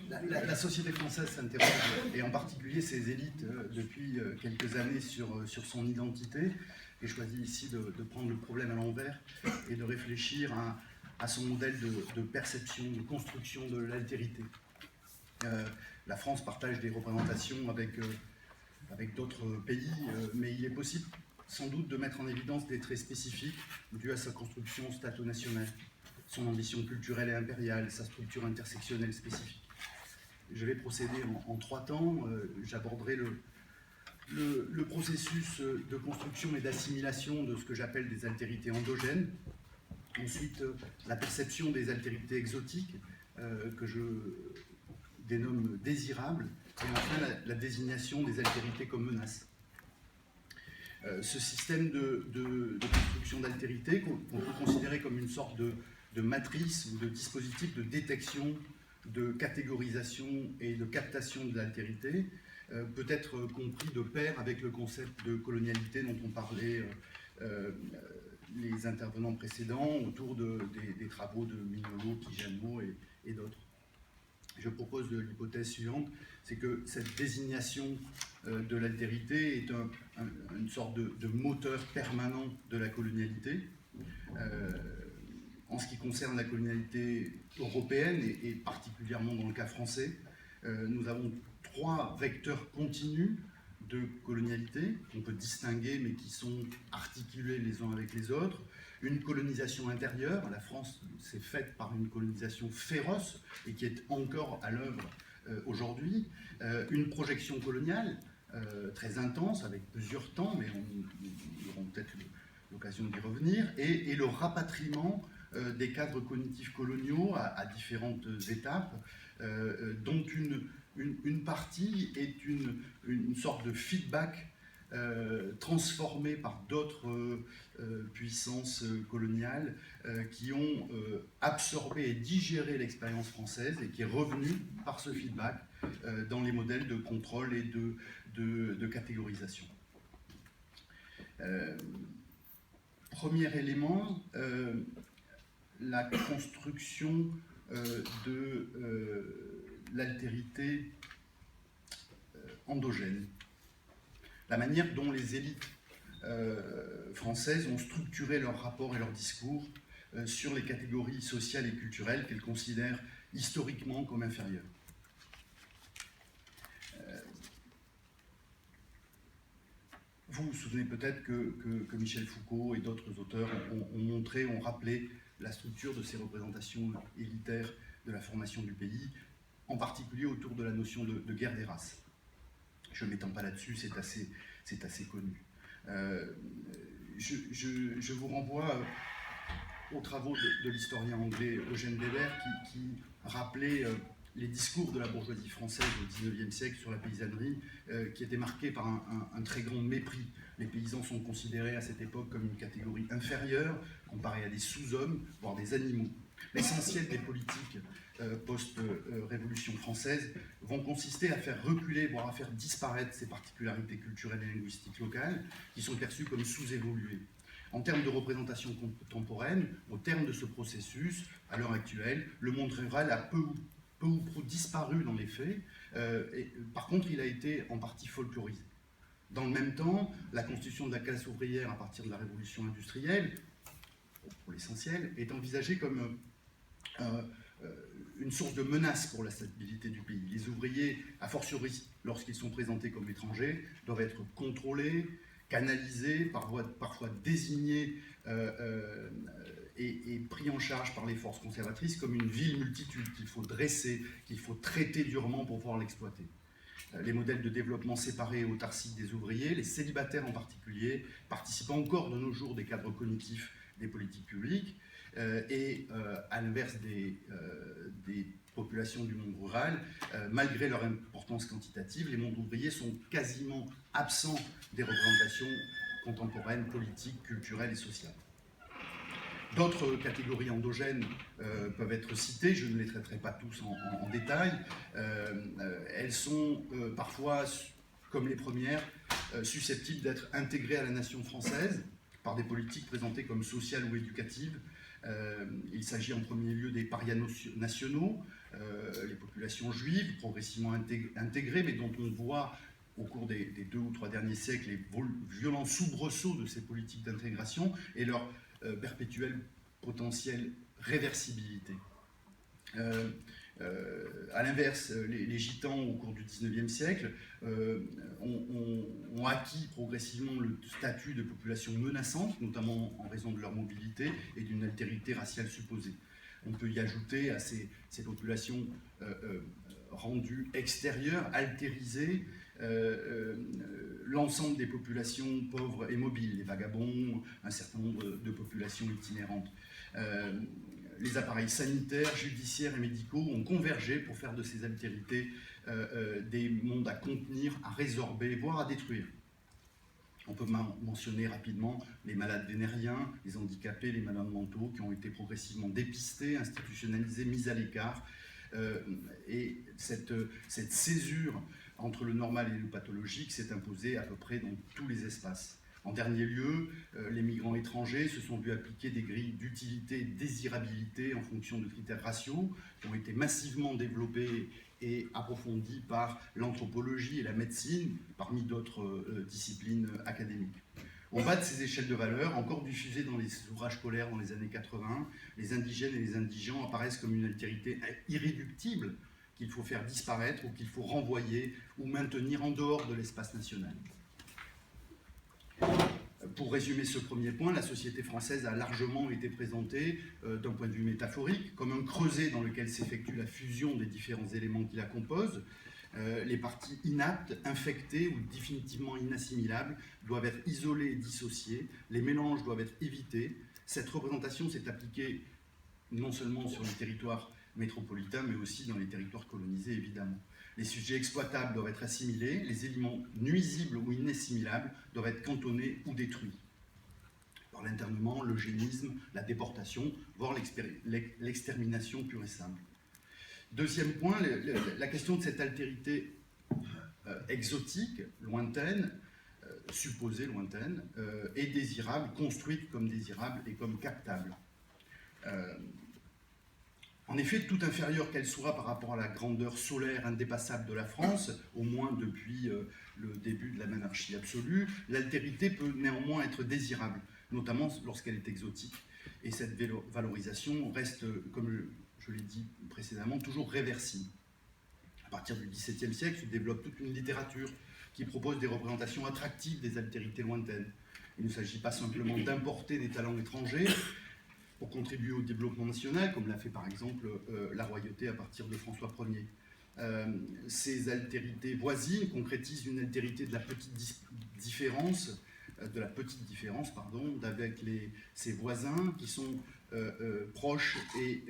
La société française s'interroge, et en particulier ses élites, depuis quelques années sur son identité. J'ai choisi ici de prendre le problème à l'envers et de réfléchir à son modèle de perception, de construction de l'altérité. La France partage des représentations avec d'autres pays, mais il est possible sans doute de mettre en évidence des traits spécifiques dus à sa construction stato-nationale, son ambition culturelle et impériale, sa structure intersectionnelle spécifique. Je vais procéder en 3 temps. J'aborderai le processus de construction et d'assimilation de ce que j'appelle des altérités endogènes. Ensuite, la perception des altérités exotiques, que je dénomme désirables. Et enfin, la désignation des altérités comme menaces. Ce système de construction d'altérité, qu'on peut considérer comme une sorte de matrice ou de dispositif de détection, de catégorisation et de captation de l'altérité, peut être compris de pair avec le concept de colonialité dont ont parlé les intervenants précédents autour des travaux de Mignolo, Kijano et d'autres. Je propose l'hypothèse suivante, c'est que cette désignation de l'altérité est une sorte de moteur permanent de la colonialité. En ce qui concerne la colonialité européenne, et particulièrement dans le cas français, nous avons 3 vecteurs continus de colonialité qu'on peut distinguer, mais qui sont articulés les uns avec les autres. Une colonisation intérieure, la France s'est faite par une colonisation féroce et qui est encore à l'œuvre aujourd'hui. Une projection coloniale très intense, avec plusieurs temps, mais nous aurons peut-être l'occasion d'y revenir, et le rapatriement des cadres cognitifs coloniaux à différentes étapes, dont une partie est une sorte de feedback transformé par d'autres puissances coloniales qui ont absorbé et digéré l'expérience française et qui est revenue par ce feedback dans les modèles de contrôle et de catégorisation. Premier élément, la construction de l'altérité endogène. La manière dont les élites françaises ont structuré leur rapport et leur discours sur les catégories sociales et culturelles qu'elles considèrent historiquement comme inférieures. Vous vous souvenez peut-être que Michel Foucault et d'autres auteurs ont rappelé la structure de ces représentations élitaires de la formation du pays, en particulier autour de la notion de guerre des races. Je ne m'étends pas là-dessus, c'est assez connu. Je vous renvoie aux travaux de l'historien anglais Eugène Weber qui rappelait les discours de la bourgeoisie française au XIXe siècle sur la paysannerie, qui étaient marqués par un très grand mépris. Les paysans sont considérés à cette époque comme une catégorie inférieure, comparée à des sous-hommes, voire des animaux. L'essentiel des politiques post-révolution française vont consister à faire reculer, voire à faire disparaître ces particularités culturelles et linguistiques locales qui sont perçues comme sous-évoluées. En termes de représentation contemporaine, au terme de ce processus, à l'heure actuelle, le monde rural a peu ou prou disparu dans les faits, par contre il a été en partie folklorisé. Dans le même temps, la constitution de la classe ouvrière à partir de la révolution industrielle, pour l'essentiel, est envisagée comme une source de menace pour la stabilité du pays. Les ouvriers, a fortiori lorsqu'ils sont présentés comme étrangers, doivent être contrôlés, canalisés, parfois désignés et pris en charge par les forces conservatrices comme une vile multitude qu'il faut dresser, qu'il faut traiter durement pour pouvoir l'exploiter. Les modèles de développement séparés et autarciques des ouvriers, les célibataires en particulier, participant encore de nos jours des cadres cognitifs des politiques publiques, et à l'inverse des populations du monde rural, malgré leur importance quantitative, les mondes ouvriers sont quasiment absents des représentations contemporaines, politiques, culturelles et sociales. D'autres catégories endogènes peuvent être citées, je ne les traiterai pas tous en détail. Elles sont parfois, comme les premières, susceptibles d'être intégrées à la nation française par des politiques présentées comme sociales ou éducatives, Il s'agit en premier lieu des parias nationaux, les populations juives, progressivement intégrées, mais dont on voit au cours des 2 ou 3 derniers siècles les violents soubresauts de ces politiques d'intégration et leur perpétuelle potentielle réversibilité. À l'inverse, les gitans, au cours du XIXe siècle, ont acquis progressivement le statut de population menaçante, notamment en raison de leur mobilité et d'une altérité raciale supposée. On peut y ajouter à ces populations rendues extérieures, altérisées, l'ensemble des populations pauvres et mobiles, les vagabonds, un certain nombre de populations itinérantes. Les appareils sanitaires, judiciaires et médicaux ont convergé pour faire de ces altérités des mondes à contenir, à résorber, voire à détruire. On peut mentionner rapidement les malades vénériens, les handicapés, les malades mentaux qui ont été progressivement dépistés, institutionnalisés, mis à l'écart. Et cette césure entre le normal et le pathologique s'est imposée à peu près dans tous les espaces. En dernier lieu, les migrants étrangers se sont vus appliquer des grilles d'utilité et de désirabilité en fonction de critères raciaux qui ont été massivement développés et approfondis par l'anthropologie et la médecine, parmi d'autres disciplines académiques. En bas de ces échelles de valeurs, encore diffusées dans les ouvrages scolaires dans les années 80, les indigènes et les indigents apparaissent comme une altérité irréductible qu'il faut faire disparaître ou qu'il faut renvoyer ou maintenir en dehors de l'espace national. Pour résumer ce premier point, la société française a largement été présentée, d'un point de vue métaphorique, comme un creuset dans lequel s'effectue la fusion des différents éléments qui la composent. Les parties inaptes, infectées ou définitivement inassimilables doivent être isolées et dissociées, les mélanges doivent être évités. Cette représentation s'est appliquée non seulement sur les territoires métropolitains, mais aussi dans les territoires colonisés, évidemment. Les sujets exploitables doivent être assimilés, les éléments nuisibles ou inassimilables doivent être cantonnés ou détruits. Par l'internement, l'eugénisme, la déportation, voire l'extermination pure et simple. Deuxième point, la question de cette altérité exotique, lointaine, supposée lointaine, est désirable, construite comme désirable et comme captable. En effet, tout inférieure qu'elle soit par rapport à la grandeur solaire indépassable de la France, au moins depuis le début de la monarchie absolue, l'altérité peut néanmoins être désirable, notamment lorsqu'elle est exotique. Et cette valorisation reste, comme je l'ai dit précédemment, toujours réversible. À partir du XVIIe siècle se développe toute une littérature qui propose des représentations attractives des altérités lointaines. Il ne s'agit pas simplement d'importer des talents étrangers pour contribuer au développement national, comme l'a fait par exemple la royauté à partir de François Ier. Ces altérités voisines concrétisent une altérité de la petite différence, avec ses voisins qui sont proches et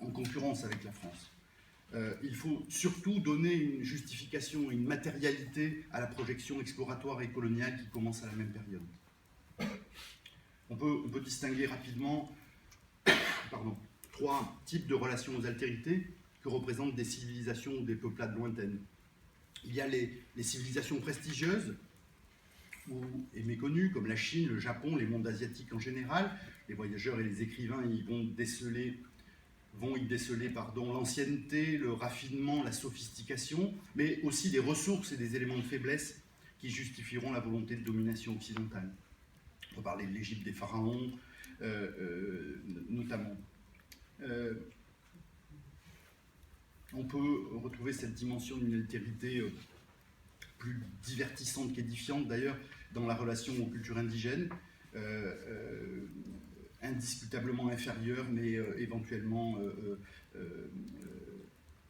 en concurrence avec la France. Il faut surtout donner une justification, une matérialité à la projection exploratoire et coloniale qui commence à la même période. On peut distinguer rapidement 3 types de relations aux altérités que représentent des civilisations ou des peuplades lointaines. Il y a les civilisations prestigieuses et méconnues, comme la Chine, le Japon, les mondes asiatiques en général. Les voyageurs et les écrivains vont y déceler l'ancienneté, le raffinement, la sophistication, mais aussi des ressources et des éléments de faiblesse qui justifieront la volonté de domination occidentale. On peut parler de l'Égypte des pharaons, notamment. On peut retrouver cette dimension d'une altérité plus divertissante qu'édifiante, d'ailleurs, dans la relation aux cultures indigènes, indiscutablement inférieure, mais éventuellement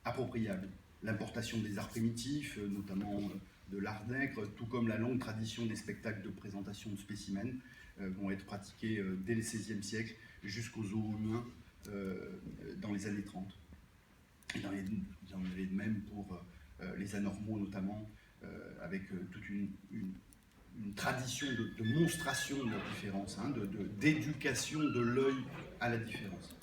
appropriable. L'importation des arts primitifs, notamment de l'art nègre, tout comme la longue tradition des spectacles de présentation de spécimens, vont être pratiqués dès le XVIe siècle jusqu'aux zoos humains dans les années 30. Il en est de même pour les anormaux notamment, avec toute une tradition de monstration de la différence, d'éducation de l'œil à la différence.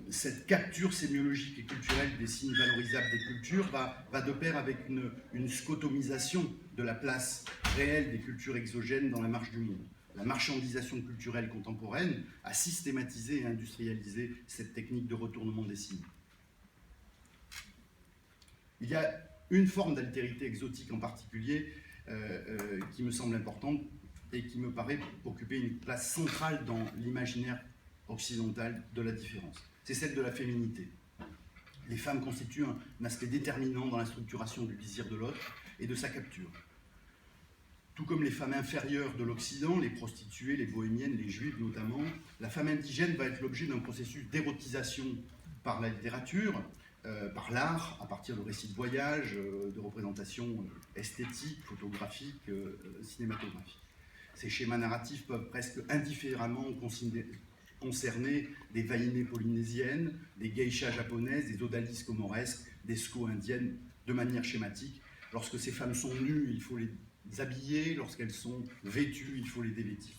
Cette capture sémiologique et culturelle des signes valorisables des cultures va de pair avec une scotomisation de la place réelle des cultures exogènes dans la marche du monde. la marchandisation culturelle contemporaine a systématisé et industrialisé cette technique de retournement des signes. Il y a une forme d'altérité exotique en particulier qui me semble importante et qui me paraît occuper une place centrale dans l'imaginaire occidental de la différence. C'est celle de la féminité. Les femmes constituent un aspect déterminant dans la structuration du désir de l'autre et de sa capture. Tout comme les femmes inférieures de l'Occident, les prostituées, les bohémiennes, les juives notamment, la femme indigène va être l'objet d'un processus d'érotisation par la littérature, par l'art, à partir de récits de voyage, de représentations esthétiques, photographiques, cinématographiques. Ces schémas narratifs peuvent presque indifféremment concerner des vaïnées polynésiennes, des geishas japonaises, des odalisques comoresques, des sco indiennes, de manière schématique. Lorsque ces femmes sont nues, il faut les habiller, lorsqu'elles sont vêtues, il faut les dévêtir.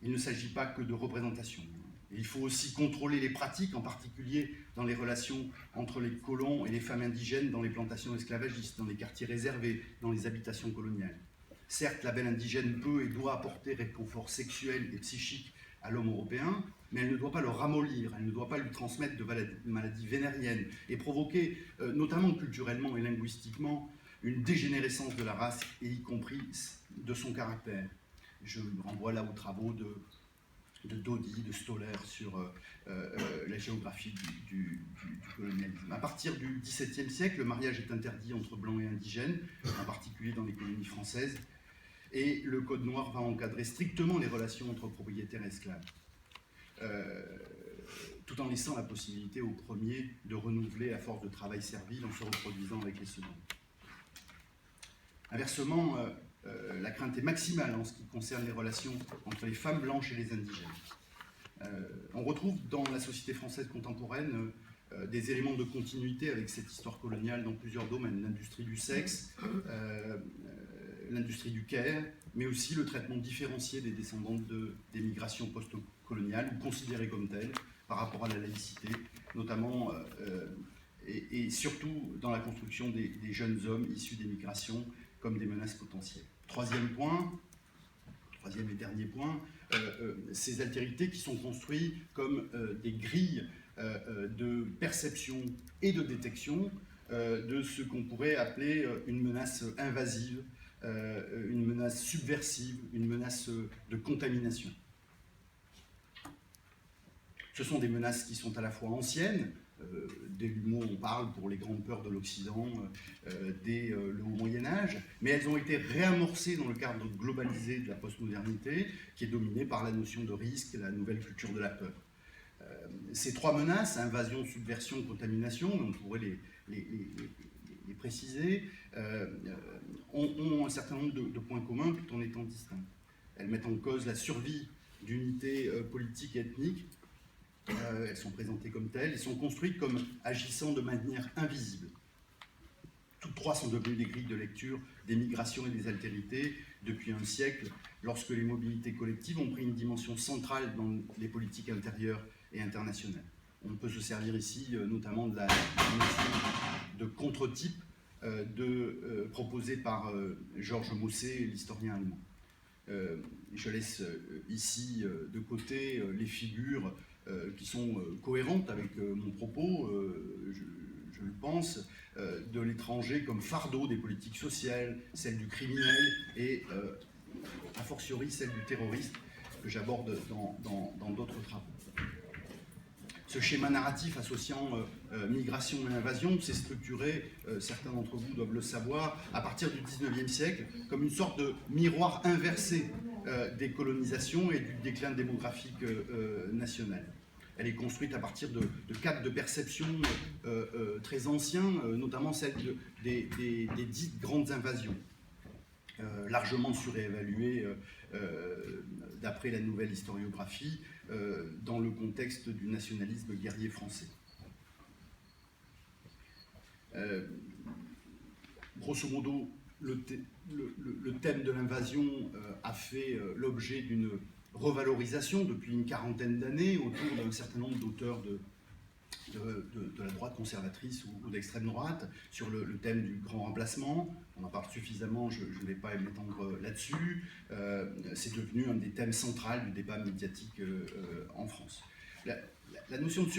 Il ne s'agit pas que de représentation. Il faut aussi contrôler les pratiques, en particulier dans les relations entre les colons et les femmes indigènes dans les plantations esclavagistes, dans les quartiers réservés, dans les habitations coloniales. Certes, la belle indigène peut et doit apporter réconfort sexuel et psychique à l'homme européen, mais elle ne doit pas le ramollir, elle ne doit pas lui transmettre de maladies vénériennes et provoquer, notamment culturellement et linguistiquement, une dégénérescence de la race, et y compris de son caractère. Je renvoie là aux travaux de Dodi, de Stoller sur la géographie du colonialisme. À partir du XVIIe siècle, le mariage est interdit entre blancs et indigènes, en particulier dans les colonies françaises, et le Code noir va encadrer strictement les relations entre propriétaires et esclaves, tout en laissant la possibilité aux premiers de renouveler la force de travail servile en se reproduisant avec les seconds. Inversement, la crainte est maximale en ce qui concerne les relations entre les femmes blanches et les indigènes. On retrouve dans la société française contemporaine des éléments de continuité avec cette histoire coloniale dans plusieurs domaines, l'industrie du sexe, l'industrie du care, mais aussi le traitement différencié des descendantes des migrations post-coloniales, ou considérées comme telles, par rapport à la laïcité, notamment et surtout dans la construction des jeunes hommes issus des migrations comme des menaces potentielles. Troisième et dernier point, ces altérités qui sont construites comme des grilles de perception et de détection de ce qu'on pourrait appeler une menace invasive, une menace subversive, une menace de contamination. Ce sont des menaces qui sont à la fois anciennes, dès l'humour on parle pour les grandes peurs de l'Occident, dès le haut Moyen-Âge, mais elles ont été réamorcées dans le cadre globalisé de la postmodernité, qui est dominé par la notion de risque et la nouvelle culture de la peur. Ces trois menaces, invasion, subversion, contamination, on pourrait les préciser, ont un certain nombre de points communs tout en étant distincts. Elles mettent en cause la survie d'unités politiques et ethniques. Elles sont présentées comme telles, elles sont construites comme agissant de manière invisible. Toutes trois sont devenues des grilles de lecture des migrations et des altérités depuis un siècle, lorsque les mobilités collectives ont pris une dimension centrale dans les politiques intérieures et internationales. On peut se servir ici notamment de la notion de contre-type proposée par Georges Mossé, l'historien allemand. Je laisse ici de côté les figures qui sont cohérentes avec mon propos, je le pense, de l'étranger comme fardeau des politiques sociales, celle du criminel et, a fortiori, celle du terroriste, que j'aborde dans d'autres travaux. Ce schéma narratif associant migration et invasion s'est structuré, certains d'entre vous doivent le savoir, à partir du XIXe siècle, comme une sorte de miroir inversé des colonisations et du déclin démographique national. Elle est construite à partir de cadres de perception très anciens, notamment celle des dites grandes invasions, largement surévaluées d'après la nouvelle historiographie, dans le contexte du nationalisme guerrier français. Grosso modo, le thème de l'invasion a fait l'objet d'une revalorisation depuis une quarantaine d'années autour d'un certain nombre d'auteurs de la droite conservatrice ou d'extrême droite, sur le thème du grand remplacement. On en parle suffisamment, je ne vais pas m'étendre là-dessus. C'est devenu un des thèmes centraux du débat médiatique en France. La notion de